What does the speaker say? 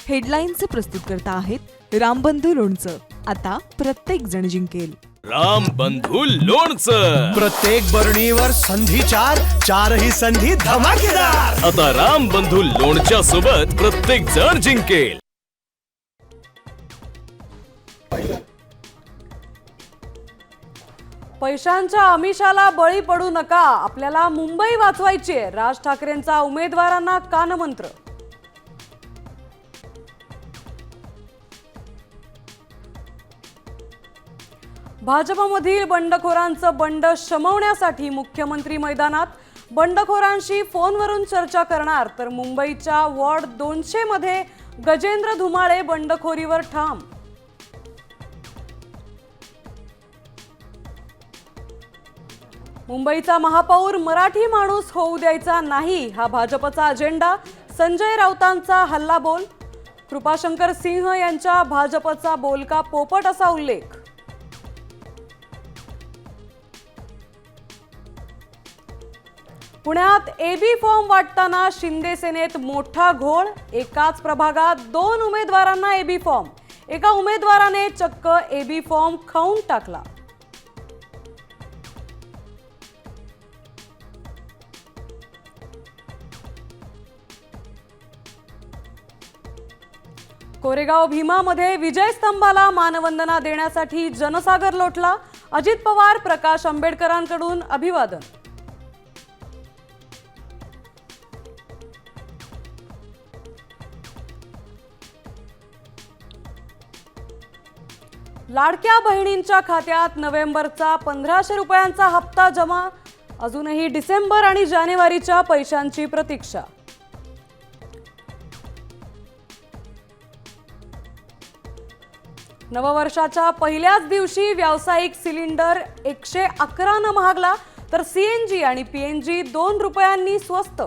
हेडलाईनचे प्रस्तुतकर्ता आहेत रामबंधू लोणचं. आता प्रत्येक जण जिंकेल. रामबंधू लोणचं. प्रत्येक बरणीवर संधी चार, चारही संधी धमाकेदार. आता रामबंधू लोणच्या सोबत प्रत्येक जण जिंकेल. पैशांच्या आमिषाला बळी पडू नका, आपल्याला मुंबई वाचवायची आहे. राज ठाकरेंचा उमेदवारांना कानमंत्र. भाजपमधील बंडखोरांचं बंड शमवण्यासाठी मुख्यमंत्री मैदानात. बंडखोरांशी फोनवरून चर्चा करणार, तर मुंबईच्या वॉर्ड 200 मध्ये गजेंद्र धुमाळे बंडखोरीवर ठाम. मुंबईचा महापौर मराठी माणूस होऊ द्यायचा नाही, हा भाजपचा अजेंडा. संजय राऊतांचा हल्लाबोल. कृपाशंकर सिंह यांच्या भाजपचा बोलका पोपट असा उल्लेख. पुण्यात एबी फॉर्म वाटताना शिंदे सेनेत मोठा घोळ. एकाच प्रभागात 2 उमेदवारांना एबी फॉर्म. एका उमेदवाराने चक्क एबी फॉर्म खाऊन टाकला. कोरेगाव भीमामध्ये विजय स्तंभाला मानवंदना देण्यासाठी जनसागर लोटला. अजित पवार, प्रकाश आंबेडकरांकडून अभिवादन. लाडक्या बहिणींच्या खात्यात नोव्हेंबरचा 1500 रुपयांचा हप्ता जमा. अजूनही डिसेंबर आणि जानेवारीच्या पैशांची प्रतीक्षा. नववर्षाच्या पहिल्याच दिवशी व्यावसायिक सिलेंडर 111 न महागला, तर सीएनजी आणि पीएनजी 2 रुपयांनी स्वस्त.